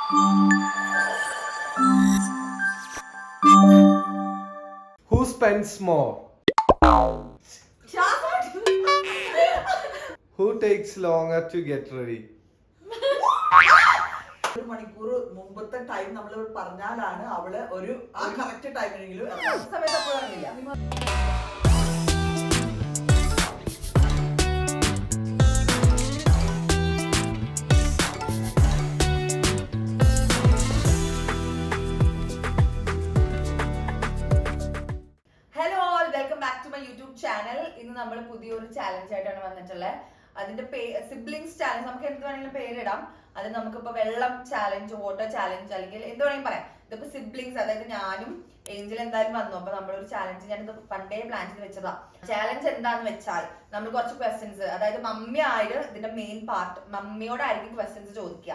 Who spends more? Who takes longer to get ready? ഒരു മണിക്കൂർ മുമ്പത്തെ ടൈം നമ്മൾ പറഞ്ഞാലാണ് അവള് ഒരു ആ കറക്റ്റ് ടൈമിനെങ്കിലും സമയത്ത് അപ്പോഴും അറിയില്ല. Hello all, welcome back to my YouTube channel. ഇന്ന് നമ്മൾ പുതിയൊരു ചാലഞ്ച് ആയിട്ടാണ് വന്നിട്ടുള്ളത്. അതിന്റെ സിബ്ലിങ്സ് ചാലഞ്ച്, നമുക്ക് എന്ത് വേണമെങ്കിലും പേരിടാം. അത് നമുക്കിപ്പോ വെള്ളം ചാലഞ്ച്, വാട്ടർ ചാലഞ്ച്, അല്ലെങ്കിൽ എന്ത് വേണമെങ്കിലും പറയാം. ഇതിപ്പോ സിബ്ലിങ്സ്, അതായത് ഞാനും ഏഞ്ചൽ എന്തായാലും വന്നു. അപ്പൊ നമ്മളൊരു ചാലഞ്ച് ഞാനിത് പണ്ടേ പ്ലാൻ ചെയ്ത് വെച്ചതാ. ചാലഞ്ച് എന്താന്ന് വെച്ചാൽ നമ്മൾ കുറച്ച് ക്വസ്റ്റ്യൻസ്, അതായത് മമ്മി ആയിട്ട് ഇതിന്റെ മെയിൻ പാർട്ട്, മമ്മിയോടായിരിക്കും ക്വസ്റ്റ്യൻസ് ചോദിക്കുക.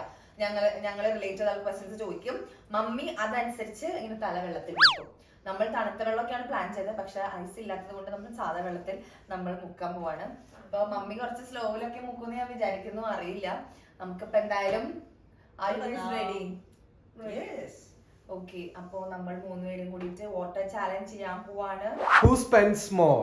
ഞങ്ങള് റിലേറ്റഡ് ആയ ക്വസ്റ്റ്യൻസ് ചോദിക്കും. മമ്മി അതനുസരിച്ച് ഇങ്ങനെ തല വെള്ളത്തിൽ വെക്കും. നമ്മൾ തണുത്ത വെള്ളമൊക്കെയാണ് പ്ലാൻ ചെയ്തത്, പക്ഷെ ഐസ് ഇല്ലാത്തത് കൊണ്ട് നമ്മൾ സാധാ വെള്ളത്തിൽ നമ്മൾ മുക്കാൻ പോവാണ്. അപ്പൊ മമ്മി കുറച്ച് സ്ലോയിലൊക്കെ മുക്കുമെന്ന് ഞാൻ വിചാരിക്കുന്നു, അറിയില്ല. നമുക്കിപ്പോ എന്തായാലും റെഡി? ഓക്കെ, അപ്പൊ നമ്മൾ മൂന്നുപേരും കൂടിയിട്ട് വാട്ടർ ചാലഞ്ച് ചെയ്യാൻ പോവാണ്. Who spends more?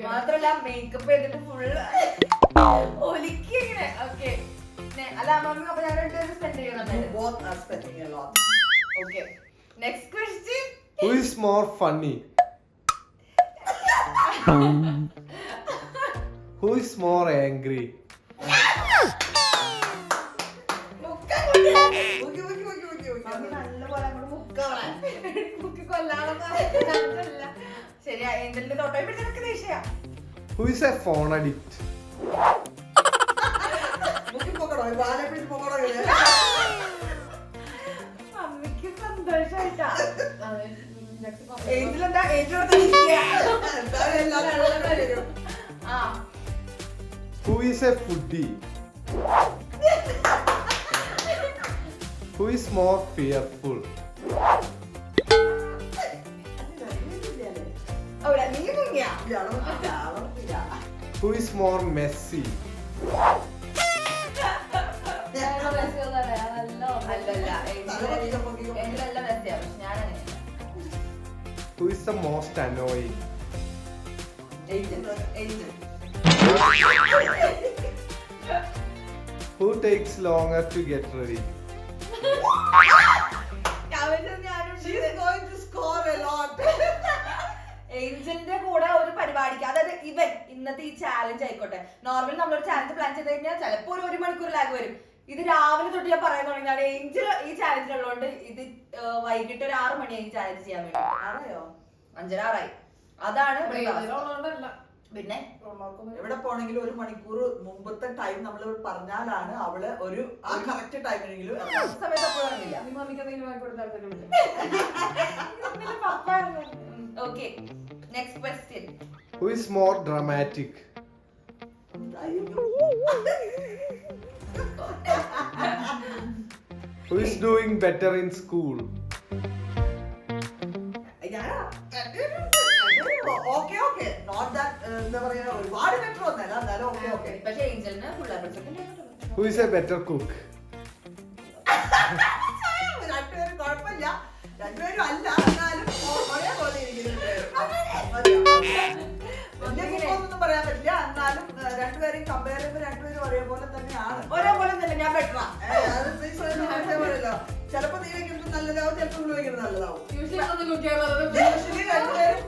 മാത്രല്ല മേക്കപ്പ് ചെയ്തിട്ട് ഫുള്ള് ഒലിക്കി ഇങ്ങനെ. ഓക്കെ, അല്ല മമ്മി, അപ്പൊ ഞാൻ സ്പെൻഡ് ചെയ്യണം. Okay, next question. Who is more funny? Who is more angry? ശരിയാ, എന്തെങ്കിലും തൊട്ടോ പിടിച്ചൊക്കെ ദേഷ്യ. Who is a phone addict? മമ്മിക്ക് സന്തോഷായിട്ടാ. Who is a foodie? Who is more fearful? Who is more messy? Who is the most annoying? Who takes longer to get ready? ഏഞ്ചലിന്റെ കൂടെ ഒരു പരിപാടിക്ക്, അതായത് ഇവൻ ഇന്നത്തെ ഈ ചാലഞ്ച് ആയിക്കോട്ടെ. നോർമലി നമ്മളൊരു ചാലഞ്ച് പ്ലാൻ ചെയ്ത് കഴിഞ്ഞാൽ ചിലപ്പോ ഒരു മണിക്കൂർ ലാഗ് വരും. ഇത് രാവിലെ തൊട്ട് ഞാൻ പറയാൻ തുടങ്ങിയാണ്. ഏഞ്ചൽ ഈ ചാലഞ്ചിലുള്ളതുകൊണ്ട് ഇത് വൈകിട്ട് ഒരു 6 മണിയായി ചാലഞ്ച് ചെയ്യാൻ വേണ്ടി. 5:06 അതാണ്. പിന്നെ എവിടെ പോണെങ്കിലും ഒരു മണിക്കൂർ മുമ്പത്തെ ടൈം നമ്മൾ പറഞ്ഞാലാണ് അവള് ഒരു ആ കറക്റ്റ് ടൈമിനെങ്കിലും സമയത്ത് അപ്പോഴും അറിയില്ല. Okay, next question. Who is more dramatic? Who is doing better in school? Okay, not that എന്താ പറയാ, ഒരുപാട് ബെറ്റർ ഒന്നല്ല, എന്നാലും ഓക്കെ. പക്ഷേ ഏഞ്ചലിന് full Who is a better cook? രണ്ടുപേരും കുഴപ്പമില്ല, രണ്ടുപേരും അല്ല, എന്നാലും ഒരേപോലെ ഒന്നും പറയാൻ പറ്റില്ല. എന്നാലും രണ്ടുപേരെയും കമ്പയർ ചെയ്യുമ്പോൾ രണ്ടുപേരും ഒരേപോലെ തന്നെയാണ്. ഒരേപോലെ തന്നെ ഞാൻ ബെറ്ററാ. ചിലപ്പോ നീ വെക്കുന്നത് നല്ലതാവും, ചിലപ്പോൾ നിങ്ങൾ വെക്കുന്നത് നല്ലതാവും.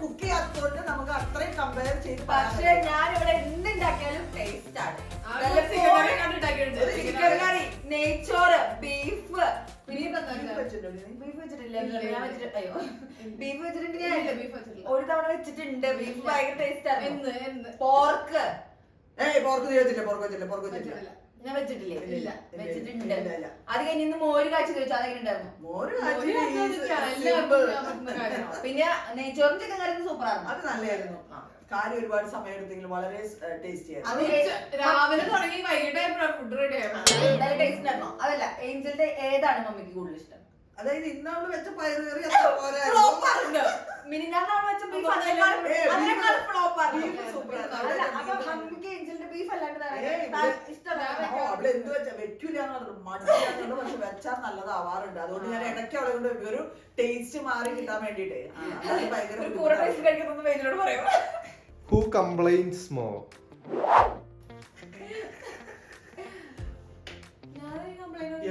കുക്ക് ചെയ്യാത്തതുകൊണ്ട് നമുക്ക് അത്രയും കമ്പയർ ചെയ്ത്. പക്ഷേ ഞാൻ ഇവിടെ എന്തുണ്ടാക്കിയാലും ടേസ്റ്റ് ആണ്. ചിക്കൻ കറി, നെയ്ച്ചോറ്, ബീഫ് ഒരു തവണ വെച്ചിട്ടുണ്ട്. ബീഫ് ഭയങ്കര ടേസ്റ്റ് ആണ്. പോർക്ക് ഞാൻ വെച്ചിട്ടില്ലേ? വെച്ചിട്ടുണ്ട്. അത് കഴിഞ്ഞ് ഇന്ന് മോര് കാച്ചി ചോദിച്ചു, അതെങ്ങനെ ഉണ്ടായിരുന്നു? പിന്നെ നെയ്ച്ചോറും ചിക്കൻ കറി സൂപ്പർ ആയിരുന്നു. അത് നല്ലതായിരുന്നു. കാര്യം ഒരുപാട് സമയം എടുത്തെങ്കിലും വളരെ ടേസ്റ്റി ആയിരുന്നു. അത് രാവിലെ തുടങ്ങി വൈകിട്ട് ഫുഡ് റെഡി ആയിരുന്നു. നല്ല ടേസ്റ്റ് ഉണ്ടായിരുന്നോ? അതല്ല, ഏഞ്ചലിന്റെ ഏതാണ് മമ്മിക്ക് കൂടുതൽ ഇഷ്ടം? അതായത് ഇന്ന് അവള് വെച്ച പയറുകറി ഫ്ലോപ്പ് ആയിരുന്നു. മിനിഞ്ഞാന്ന് അവള് വെച്ച ബീഫ് അതിനേക്കാളും ഫ്ലോപ്പ് ആയിരുന്നു. അല്ല, അപ്പൊ മമ്മിക്ക് ഏഞ്ചലിന്റെ ബീഫ് അല്ലാണ്ട് ഇഷ്ടമല്ല. അവള് എന്ത് വെച്ചാ വെക്കൂലെന്ന് പറഞ്ഞു, മടിയാന്നുണ്ട്. പക്ഷെ വെച്ചാൽ നല്ലതാവാറുണ്ട്. അതുകൊണ്ട് ഞാൻ ഇടയ്ക്ക് അവളെ കൊണ്ട് ഒരു ടേസ്റ്റ് മാറി കിട്ടാൻ വേണ്ടിട്ടേ ഭയങ്കര ടേസ്റ്റ് കഴിക്കുന്നത് വെയിലോട് പറയും. Who complains more?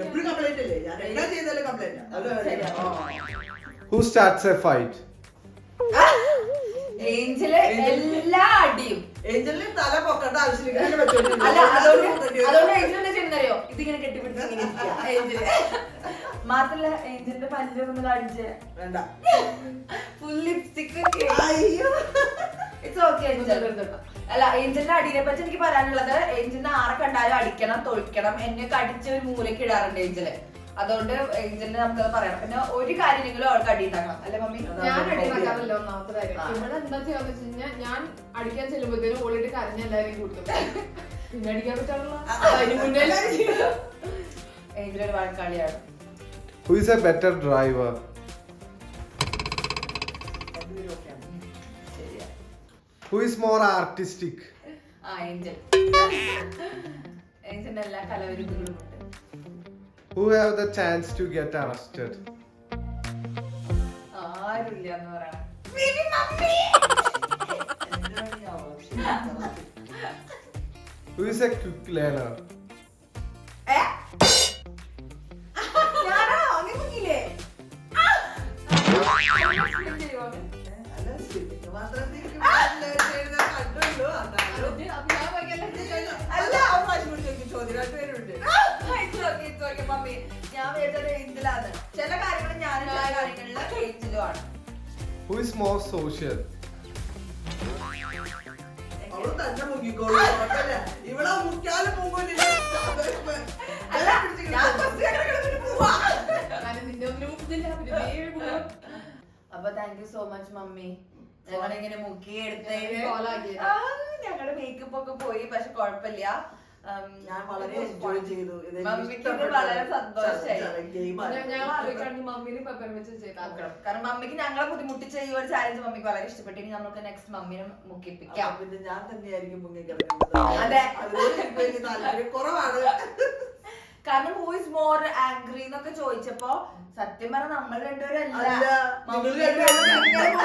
എപ്പോഴും കംപ്ലൈന്റ് അല്ലേ? ഞാൻ എന്നാ ചെയ്താലും complaint. Who starts a fight? Angel എല്ലാ അടിയും. ഏഞ്ചലിന് തല പൊക്കേണ്ട ആവശ്യമില്ല. അല്ല, അതുകൊണ്ട് ഏഞ്ചൽ എന്താ ചെയ്യുന്നറിയോ? ഇതിങ്ങനെ കെട്ടിപ്പിടിച്ച് ഇങ്ങനെ ഇരിക്കുക ഏഞ്ചല്. മാത്രല്ല ഏഞ്ചലിന്റെ പല്ലൊന്നും കാണിച്ച് വേണ്ട. Full lipstick. അയ്യോ, ഇറ്റ്സ് ഓക്കെ. അല്ല, ഏഞ്ചലിന്റെ അടിയെ പറ്റി എനിക്ക് പറയാനുള്ളത്, ഏഞ്ചലിനെ ആരെ കണ്ടാലും അടിക്കണം, തൊഴിക്കണം. എന്നെ കടിച്ച് ഒരു മൂലയ്ക്ക് ഇടാറുണ്ട് ഏഞ്ചല്. അതുകൊണ്ട് ഏഞ്ചലിന് നമുക്കത് പറയണം. പിന്നെ ഒരു കാര്യമെങ്കിലും അവൾക്ക് അടി ഉണ്ടാക്കണം, അല്ലെ മമ്മി? ഞാൻ അടി ഉണ്ടാക്കാറില്ല. ഒന്നാമത്തെ കാര്യം ഇവിടെ എന്താ ചെയ്യാന്ന് വെച്ച് കഴിഞ്ഞാൽ, ഞാൻ അടിക്കാൻ ചെല്ലുമ്പോഴത്തേനും ഓൾറെഡി കരഞ്ഞ എല്ലാവരെയും കൂട്ടും. പിന്നെ അടിക്കാൻ പറ്റാറില്ല. അതിന് മുന്നേ എല്ലാവരും ചെയ്യും. ഏഞ്ചൽ ഒരു വഴക്കാളിയാണ്. Who is a better driver? ശരിയാ. Who is more artistic? Angel. ഏഞ്ചലിന്റെ എല്ലാ കലാവിരുദ്ധങ്ങളും ഉണ്ട്. Who have the chance to get arrested? ആരുമില്ല എന്ന് പറയണം. Who is a quick learner? ഞാനോ? നീ മുങ്ങിയില്ലേ? അല്ല, സിനിമ മാത്രമേ എനിക്ക് എഴുതാൻ കണ്ടുള്ളൂ. അല്ല, ചോദ്യം രണ്ടുപേരുണ്ട്. മമ്മി, ഞാൻ വേണ്ടത് ഏഞ്ചലാണ്. ചില കാര്യങ്ങൾ ഞാനും ചില കാര്യങ്ങളിൽ ഏഞ്ചലും ആണ്. Who is more social? അവള് തന്നെ മുങ്ങിക്കോളൂ. ഇവിടെ മുക്കാലും മുങ്ങില്ല. അല്ല, ഞാൻ first കിടന്നിട്ട് പോവാ. നിന്റെ ഒന്നിനും മുക്കുന്നില്ല. പിന്നെ നീ പോകും. അപ്പൊ thank you so much mummy. ഞങ്ങളിങ്ങനെ മുക്കി എടുത്ത് കോലാക്കിയത്. ഞങ്ങളുടെ മേക്കപ്പ് ഒക്കെ പോയി. പക്ഷെ കുഴപ്പമില്ല, ഞാൻ വളരെ എൻജോയ് ചെയ്തു. മമ്മിക്ക് ഇത് വളരെ സന്തോഷായി. ഞങ്ങൾ ആലോചിക്കുകയാണെങ്കിൽ മമ്മീനെ പെപ്പർ വെച്ച് ചെയ്താക്കണം. കാരണം മമ്മിക്ക് ഞങ്ങളെ ബുദ്ധിമുട്ടിച്ച ഈ ഒരു ചാലഞ്ച് മമ്മിക്ക് വളരെ ഇഷ്ടപ്പെട്ടു. ഇനി നമുക്ക് നെക്സ്റ്റ് മമ്മീനെ മുക്കിപ്പിക്കാം. പിന്നെ ഞാൻ തന്നെയായിരിക്കും മുങ്ങിക്കിടക്കുന്നത്. അതെ. അതുകൊണ്ട് എനിക്ക് വലിയ താല്പര്യം കുറവാണ്. കാരണം ഹൂ ഇസ് മോർ ആംഗ്രി എന്നൊക്കെ ചോദിച്ചപ്പോ സത്യം പറഞ്ഞ നമ്മൾ രണ്ടുപേരും അല്ല, മമ്മി നിങ്ങൾ രണ്ടുപേരും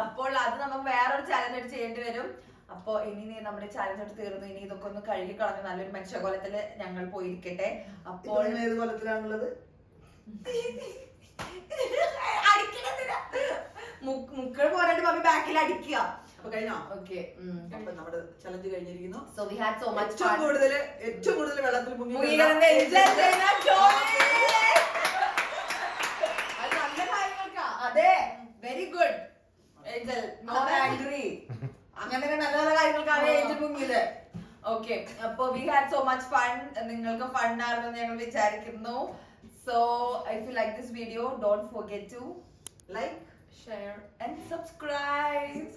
അപ്പോൾ അത് നമുക്ക് വേറൊരു ചാലഞ്ച് ആയിട്ട് ചെയ്യേണ്ടി വരും. അപ്പൊ ഇനി നമ്മുടെ ചാലഞ്ച് ആയിട്ട് തീർന്നു. ഇനി ഇതൊക്കെ ഒന്ന് കഴുകി കളഞ്ഞ് നല്ലൊരു മനുഷ്യകോലത്തില് ഞങ്ങൾ പോയിരിക്കട്ടെ. അപ്പോൾ ഏത് കൊലത്തിലാണുള്ളത്? മുക്കൾ പോരായിട്ട് മമ്മി ബാക്കിൽ അടിക്കുക. അപ്പൊ കഴിഞ്ഞോ? ഓക്കെ. അപ്പൊ നമ്മുടെ ചലഞ്ച് കഴിഞ്ഞിരിക്കുന്നു. So we had so much ഏറ്റവും കൂടുതൽ വെള്ളത്തിൽ മുങ്ങി അതെ, very good Angel. Not angry. അങ്ങനെ നല്ല നല്ല കാര്യങ്ങൾക്കാണ് ഏഞ്ചൽ മുങ്ങിയത്. ഓക്കെ, അപ്പൊ we had so much fun. നിങ്ങൾക്ക് ഫൺ ആണെന്ന് ഞങ്ങൾ വിചാരിക്കുന്നു. So if you like this video, don't forget to like, share and subscribe.